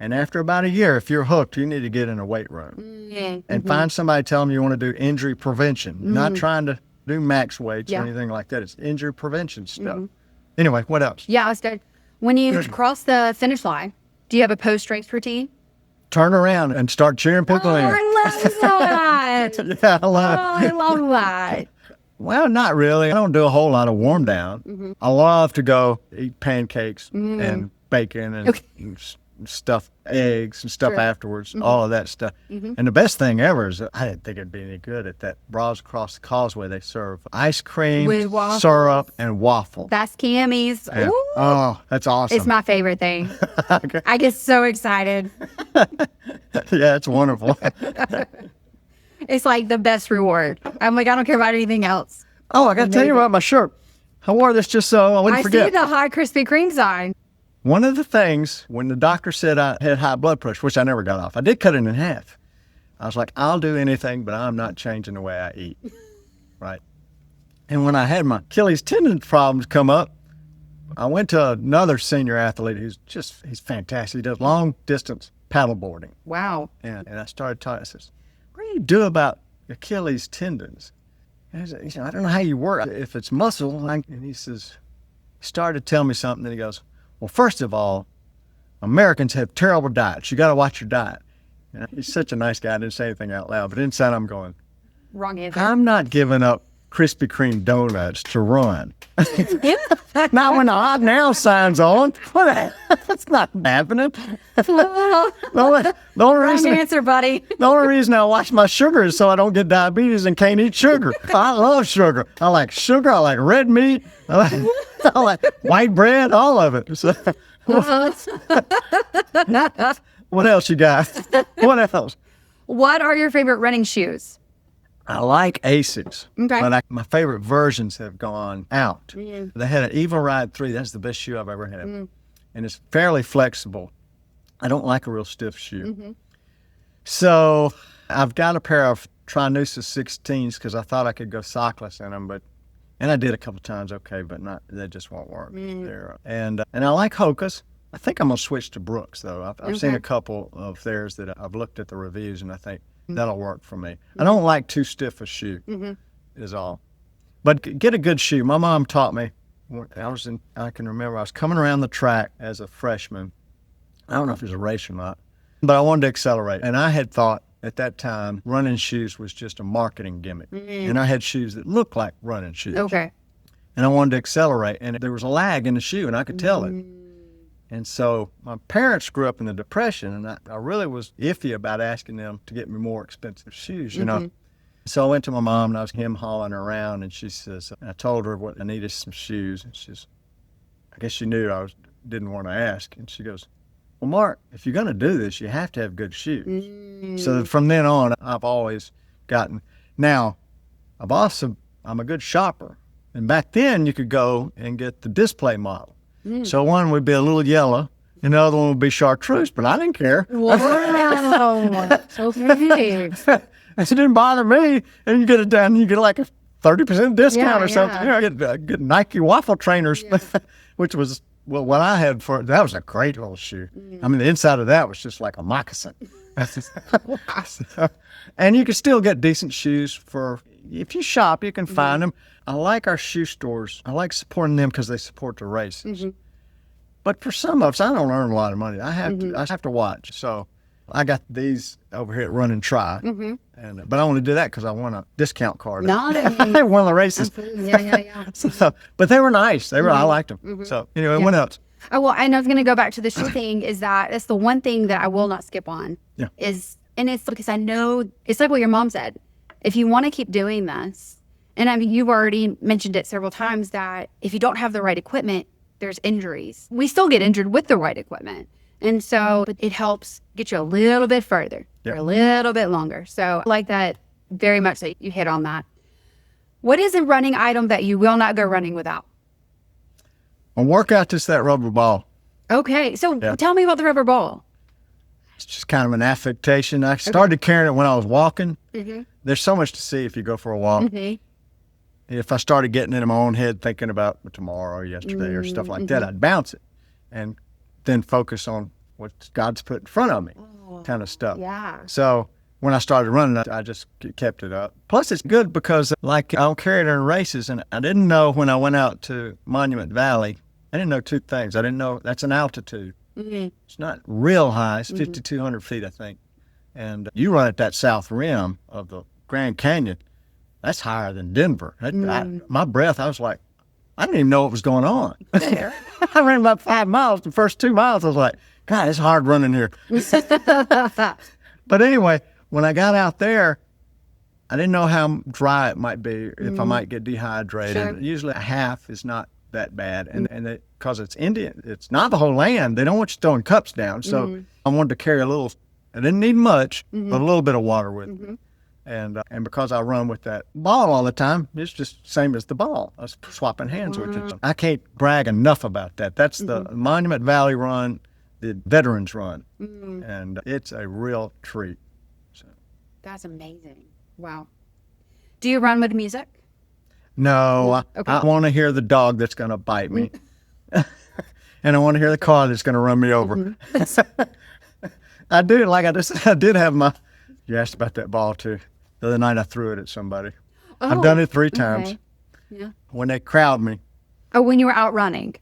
And after about a year, if you're hooked, you need to get in a weight room and find somebody telling you want to do injury prevention, not trying to do max weights or anything like that. It's injury prevention stuff. Anyway, what else? Yeah, I was good. When you cross the finish line, do you have a post-race routine? Turn around and start cheering people in. I love that. Yeah, I love it. I love that. Well, not really. I don't do a whole lot of warm down. I love to go eat pancakes and bacon and stuffed eggs and stuff afterwards, all of that stuff. And the best thing ever is I didn't think it'd be any good at that Bras across the Causeway. They serve ice cream, with waffles, syrup, and waffle. That's Cammy's. Yeah. Oh, that's awesome. It's my favorite thing. Okay. I get so excited. Yeah, it's wonderful. It's like the best reward. I'm like, I don't care about anything else. Oh, I got to tell you about my shirt. I wore this just so I wouldn't forget. I see the high Krispy Kreme sign. One of the things, when the doctor said I had high blood pressure, which I never got off, I did cut it in half. I was like, I'll do anything, but I'm not changing the way I eat, right? And when I had my Achilles tendon problems come up, I went to another senior athlete he's fantastic. He does long distance paddle boarding. Wow. And I started talking. I says, what do you do about Achilles tendons? And I said, I don't know how you work. If it's muscle, and he says, he started to tell me something. And he goes, well, first of all, Americans have terrible diets. You got to watch your diet. And he's such a nice guy. I didn't say anything out loud, but inside I'm going, Wrong answer. I'm not giving up Krispy Kreme donuts to run. Not when the hot now sign's on. That's not happening. The only Wrong reason, answer, buddy. the only reason I watch my sugar is so I don't get diabetes and can't eat sugar. I love sugar. I like sugar. I like red meat. I like white bread, all of it. So, what else you got? What else? What are your favorite running shoes? I like Asics, Okay. but my favorite versions have gone out. Mm. They had an Evo Ride 3. That's the best shoe I've ever had. And it's fairly flexible. I don't like a real stiff shoe. So I've got a pair of Trinusa 16s because I thought I could go cyclist in them, and I did a couple times, okay, but they just won't work. And I like Hoka's. I think I'm going to switch to Brooks, though. I've seen a couple of theirs that I've looked at the reviews, and I think that'll work for me. I don't like too stiff a shoe, is all. But get a good shoe. My mom taught me. I can remember I was coming around the track as a freshman. I don't know if it was a race or not, but I wanted to accelerate. And I had thought at that time running shoes was just a marketing gimmick. And I had shoes that looked like running shoes. Okay. And I wanted to accelerate. And there was a lag in the shoe, and I could tell it. And so my parents grew up in the Depression, and I really was iffy about asking them to get me more expensive shoes, you know. So I went to my mom, and I was him-hawing around, and she says, I told her what I needed some shoes. And she says, I guess she knew didn't want to ask. And she goes, well, Mark, if you're going to do this, you have to have good shoes. So from then on, I've always gotten. Now, I'm a good shopper. And back then, you could go and get the display model. So one would be a little yellow, and the other one would be chartreuse, but I didn't care. Wow. Okay. It didn't bother me. And you get it down, you get like a 30% discount or something. Yeah. You know, get Nike waffle trainers, which was what I had that was a great little shoe. I mean, the inside of that was just like a moccasin. And you can still get decent shoes if you shop, you can find them. I like our shoe stores. I like supporting them because they support the races. But for some of us, I don't earn a lot of money. I have to watch. So I got these over here at Run and Try. But I only did that because I won a discount card. Not I won the races. Yeah. But they were nice. I liked them. So anyway, what else? Oh, well, and I was going to go back to the shoe thing is that it's the one thing that I will not skip on. Yeah. And it's because I know it's like what your mom said. If you want to keep doing this, and I mean, you've already mentioned it several times that if you don't have the right equipment, there's injuries. We still get injured with the right equipment. And so it helps get you a little bit further, or a little bit longer. So I like that very much that you hit on that. What is a running item that you will not go running without? On workout, just that rubber ball. Okay. So tell me about the rubber ball. It's just kind of an affectation. I started carrying it when I was walking. There's so much to see if you go for a walk. If I started getting into my own head thinking about tomorrow or yesterday or stuff like that, I'd bounce it and then focus on what God's put in front of me, kind of stuff. Yeah. So when I started running, I just kept it up. Plus, it's good because I don't carry it in races, and I didn't know when I went out to Monument Valley, I didn't know two things. I didn't know that's an altitude. It's not real high. It's 5,200 feet, I think. And you run at that south rim of the Grand Canyon. That's higher than Denver. My breath, I was like, I didn't even know what was going on. I ran about 5 miles. The first 2 miles, I was like, God, it's hard running here. But anyway, when I got out there, I didn't know how dry it might be, if I might get dehydrated. Usually a half is not that bad. And because it's Indian, it's not the whole land. They don't want you throwing cups down. So I wanted to carry a little, I didn't need much, but a little bit of water with me. And because I run with that ball all the time, it's just the same as the ball. I was swapping hands with it. I can't brag enough about that. That's the Monument Valley run, the Veterans Run. And it's a real treat. So. That's amazing. Wow. Do you run with music? No, Okay. I want to hear the dog that's going to bite me. And I want to hear the car that's going to run me over. I do, like I just said, I did have my, you asked about that ball too. The other night I threw it at somebody. I've done it 3 times. Okay. Yeah. When they crowd me, Oh, when you were out running.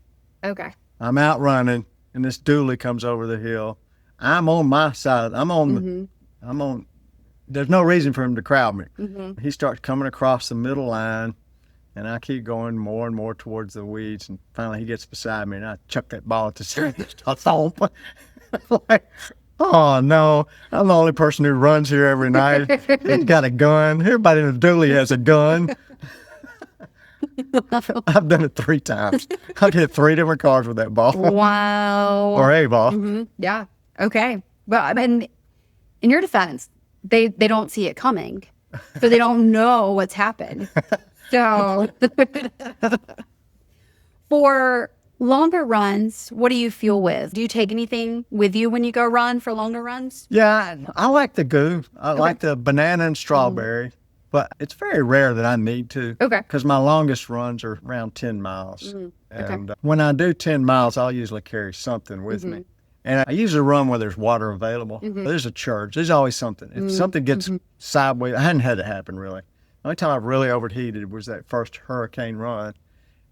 Okay. I'm out running and this dually comes over the hill. I'm on my side. I'm on, there's no reason for him to crowd me. He starts coming across the middle line and I keep going more and more towards the weeds. And finally he gets beside me and I chuck that ball at the center. I thump. Like, oh no, I'm the only person who runs here every night. He's got a gun. Everybody in the dually has a gun. I've done it 3 times. I've hit 3 different cars with that ball. Wow. Or a ball. Yeah. Okay. Well, I mean, in your defense, they don't see it coming, so they don't know what's happened. So, for longer runs, what do you fuel with? Do you take anything with you when you go run for longer runs? Yeah, I like the goo. I like the banana and strawberry, but it's very rare that I need to. Okay. Because my longest runs are around 10 miles. And when I do 10 miles, I'll usually carry something with me. And I usually run where there's water available. There's a church. There's always something. If something gets sideways, I hadn't had it happen really. The only time I've really overheated was that first hurricane run.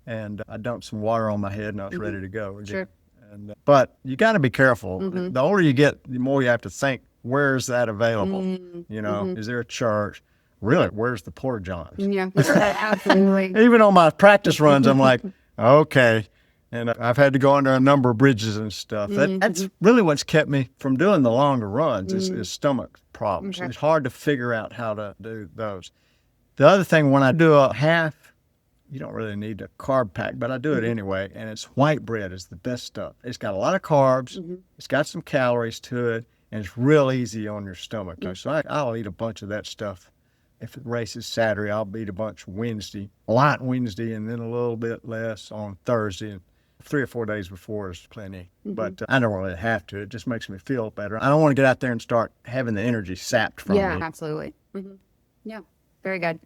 And I dumped some water on my head and I was ready to go again. Sure. And, but you got to be careful. The older you get, the more you have to think, where's that available? You know, is there a church? Really, where's the porta johns? Yeah, absolutely. Even on my practice runs, I'm like, okay. And I've had to go under a number of bridges and stuff. That's really what's kept me from doing the longer runs is stomach problems. It's hard to figure out how to do those. The other thing, when I do a half, you don't really need a carb pack, but I do it anyway. And it's white bread is the best stuff. It's got a lot of carbs. It's got some calories to it. And it's real easy on your stomach. So I'll eat a bunch of that stuff. If the race is Saturday, I'll eat a bunch Wednesday, light Wednesday, and then a little bit less on Thursday. And 3 or 4 days before is plenty. But I don't really have to. It just makes me feel better. I don't want to get out there and start having the energy sapped from me. Yeah, absolutely. Yeah, very good.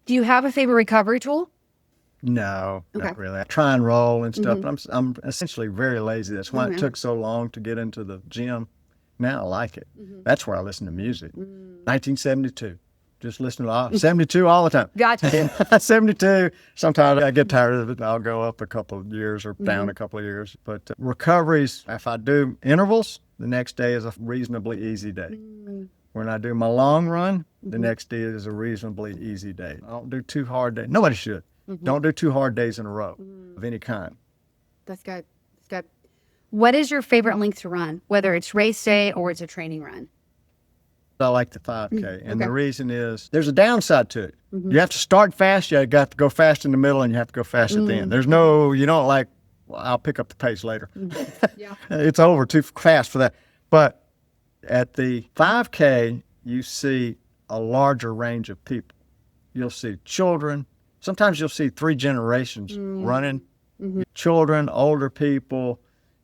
Do you have a favorite recovery tool? No, not really. I try and roll and stuff, but I'm essentially very lazy. That's why it took so long to get into the gym. Now I like it. That's where I listen to music. 1972. Just listen to 72 all the time. Gotcha. 72. Sometimes I get tired of it. I'll go up a couple of years or down a couple of years. But recoveries, if I do intervals, the next day is a reasonably easy day. When I do my long run, the next day is a reasonably easy day. I don't do 2 hard days. Nobody should. Don't do 2 hard days in a row of any kind. That's good. That's good. What is your favorite length to run, whether it's race day or it's a training run? I like the 5K. And the reason is there's a downside to it. You have to start fast. You got to go fast in the middle and you have to go fast at the end. There's no, you don't like, well, I'll pick up the pace later. It's over too fast for that. But at the 5K, you see a larger range of people. You'll see children. Sometimes you'll see 3 generations running. Children, older people,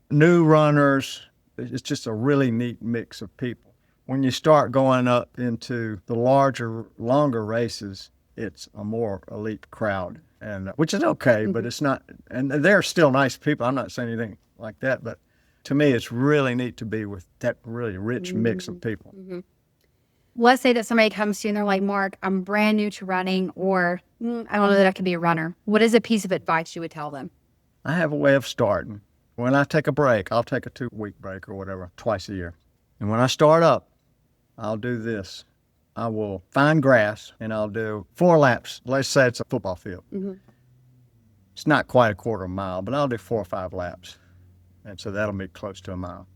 new runners. It's just a really neat mix of people. When you start going up into the larger, longer races, it's a more elite crowd, and which is okay, but it's not. And they're still nice people. I'm not saying anything like that, but to me, it's really neat to be with that really rich mix of people. Let's say that somebody comes to you and they're like, Mark, I'm brand new to running, or I don't know that I can be a runner. What is a piece of advice you would tell them? I have a way of starting. When I take a break, I'll take a 2-week break or whatever, twice a year. And when I start up, I'll do this. I will find grass and I'll do 4 laps. Let's say it's a football field. It's not quite a quarter mile, but I'll do 4 or 5 laps. And so that'll be close to a mile.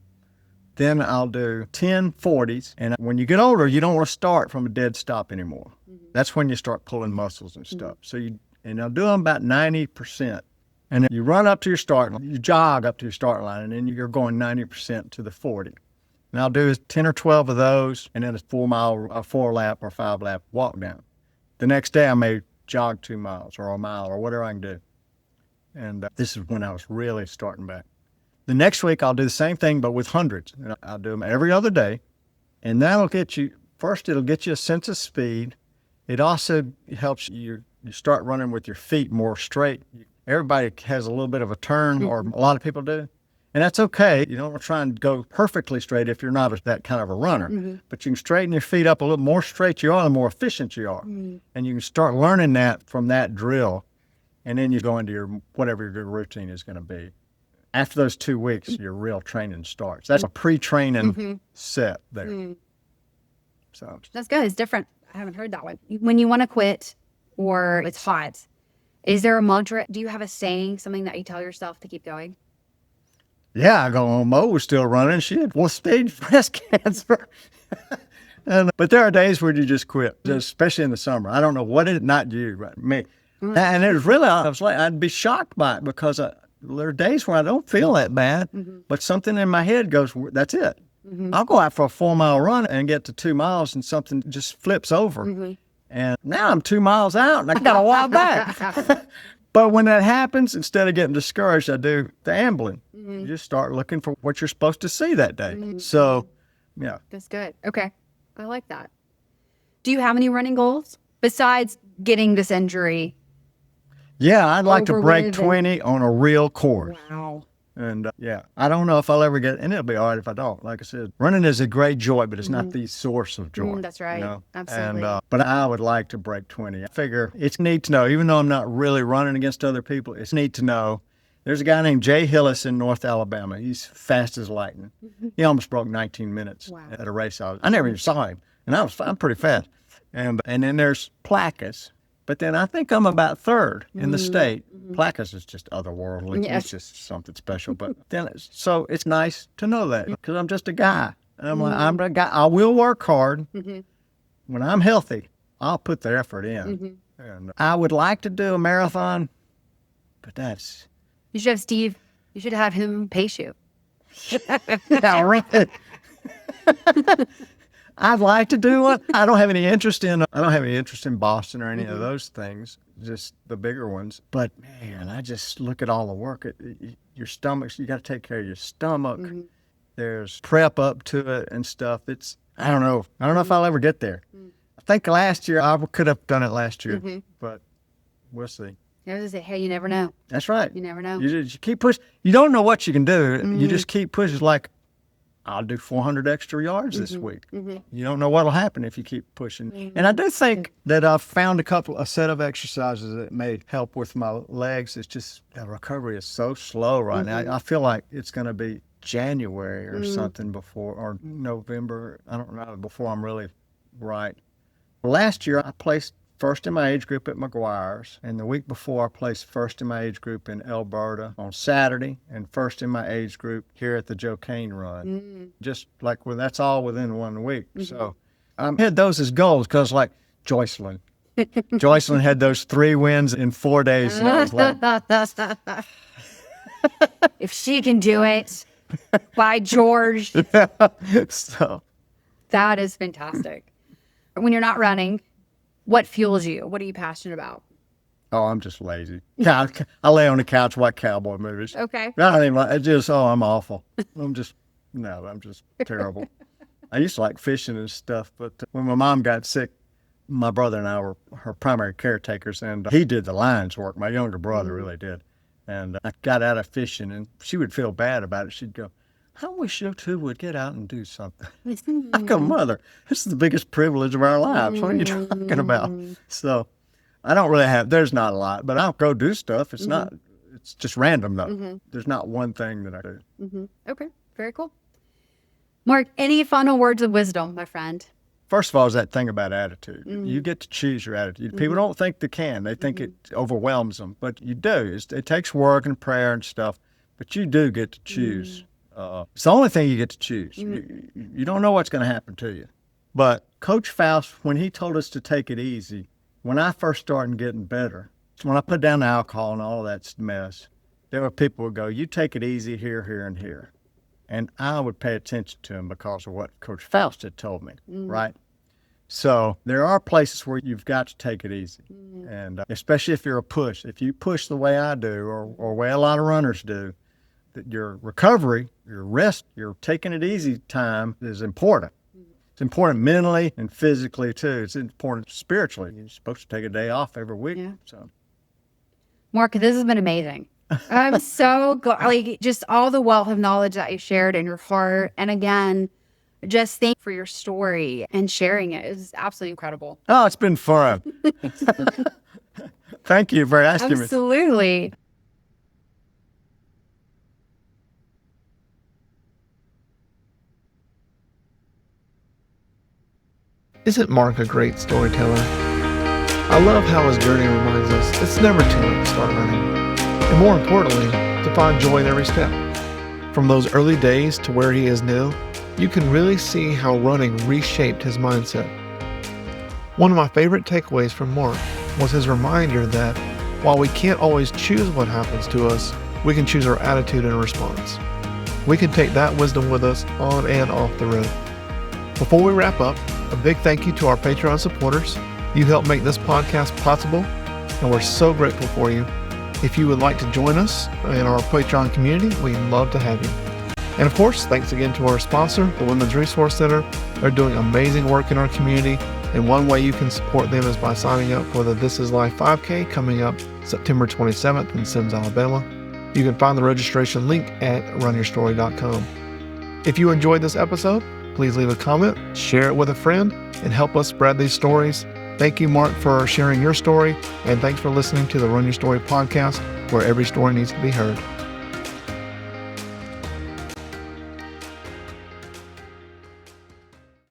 Then I'll do 10 40s. And when you get older, you don't want to start from a dead stop anymore. That's when you start pulling muscles and stuff. And I'll do them about 90%. And then you run up to your start line, you jog up to your start line, and then you're going 90% to the 40. And I'll do 10 or 12 of those, and then a 4 lap or 5 lap walk down. The next day I may jog 2 miles or a mile or whatever I can do. And this is when I was really starting back. The next week I'll do the same thing, but with hundreds. And I'll do them every other day. And that'll get you First, it'll get you a sense of speed. It also helps you start running with your feet more straight. Everybody has a little bit of a turn, or a lot of people do. And that's okay. You don't want to try and go perfectly straight if you're not that kind of a runner. But you can straighten your feet up a little more straight you are, the more efficient you are. And you can start learning that from that drill. And then you go into whatever your routine is going to be. After those 2 weeks, your real training starts. That's a pre-training set there. So That's good. It's different. I haven't heard that one. When you want to quit or it's hot, is there a mantra? Do you have a saying, something that you tell yourself to keep going? yeah, I go, well, Mo was still running. She had stage breast cancer. But there are days where you just quit, especially in the summer. I don't know what it, not you, but me. And it was really, I was like, I'd be shocked by it because there are days where I don't feel that bad, but something in my head goes, that's it. I'll go out for a 4-mile run and get to 2 miles and something just flips over. And now I'm 2 miles out and I got a while back. But when that happens, instead of getting discouraged, I do the ambling. You just start looking for what you're supposed to see that day. So, yeah. That's good. Okay. I like that. Do you have any running goals besides getting this injury? Yeah, I'd like to Over break with 20 on a real course. Wow. And yeah, I don't know if I'll ever get, and it'll be all right if I don't. Like I said, running is a great joy, but it's not the source of joy. That's right. You know? Absolutely. And, but I would like to break 20. I figure it's neat to know, even though I'm not really running against other people, it's neat to know. There's a guy named Jay Hillis in North Alabama. He's fast as lightning. He almost broke 19 minutes at a race. I never even saw him, and I'm pretty fast. And then there's Placas. But then I think I'm about third in the state. Placas is just otherworldly. Yes. It's just something special. But then, so it's nice to know that because I'm just a guy. And I'm like, I'm a guy. I will work hard. When I'm healthy, I'll put the effort in. And I would like to do a marathon, but that's... You should have Steve. You should have him pace you. All right. I'd like to do one. I don't have any interest in Boston or any of those things, just the bigger ones. But man, I just look at all the work. Your stomach, you got to take care of your stomach. There's prep up to it and stuff. I don't know if I'll ever get there. I think last year, I could have done it last year, but we'll see. Hey, you never know. That's right. You never know. You keep pushing. You don't know what you can do. You just keep pushing. It's like, I'll do 400 extra yards this week. You don't know what'll happen if you keep pushing. And I do think that I've found a set of exercises that may help with my legs. It's just the recovery is so slow right now. I feel like it's going to be January or something or November. I don't know, before I'm really right. Last year, I placed first in my age group at McGuire's, and the week before I placed first in my age group in Alberta on Saturday, and first in my age group here at the Joe Kane Run. Just like, that's all within 1 week. So I had those as goals because, like, Joycelyn had those 3 wins in 4 days. And I was like, if she can do it, by George. So That is fantastic. When you're not running, what fuels you? What are you passionate about? oh, I'm just lazy. I lay on the couch, watch cowboy movies. Okay. I don't even like, I'm awful. I'm just terrible. I used to like fishing and stuff, but when my mom got sick, my brother and I were her primary caretakers, and he did the lines work. My younger brother really did. And I got out of fishing, and she would feel bad about it. She'd go, I wish you two would get out and do something. I go, Mother, this is the biggest privilege of our lives. What are you talking about? So I don't really there's not a lot, but I'll go do stuff. It's it's just random though. There's not one thing that I do. Okay, very cool. Mark, any final words of wisdom, my friend? First of all, is that thing about attitude. You get to choose your attitude. People don't think they can. They think it overwhelms them, but you do. It takes work and prayer and stuff, but you do get to choose. It's the only thing you get to choose. You don't know what's going to happen to you. But Coach Faust, when he told us to take it easy, when I first started getting better, when I put down the alcohol and all of that mess, there were people who would go, you take it easy here, here, and here. And I would pay attention to him because of what Coach Faust had told me, right? So there are places where you've got to take it easy. And especially if you're a push. If you push the way I do or the way a lot of runners do, that your recovery, your rest, your taking it easy time is important. It's important mentally and physically too. It's important spiritually. You're supposed to take a day off every week. Yeah. So, Mark, this has been amazing. I'm so glad, like, just all the wealth of knowledge that you shared in your heart. And again, just thank you for your story and sharing it. It's absolutely incredible. oh, it's been fun. Thank you for asking me. Absolutely. Isn't Mark a great storyteller? I love how his journey reminds us it's never too late to start running. And more importantly, to find joy in every step. From those early days to where he is now, you can really see how running reshaped his mindset. One of my favorite takeaways from Mark was his reminder that while we can't always choose what happens to us, we can choose our attitude and response. We can take that wisdom with us on and off the road. Before we wrap up, a big thank you to our Patreon supporters. You help make this podcast possible, and we're so grateful for you. If you would like to join us in our Patreon community, we'd love to have you. And of course, thanks again to our sponsor, the Women's Resource Center. They're doing amazing work in our community, and one way you can support them is by signing up for the This Is Life 5K coming up September 27th in Sims, Alabama. You can find the registration link at runyourstory.com. If you enjoyed this episode, please leave a comment, share it with a friend, and help us spread these stories. Thank you, Mark, for sharing your story, and thanks for listening to the Run Your Story podcast, where every story needs to be heard.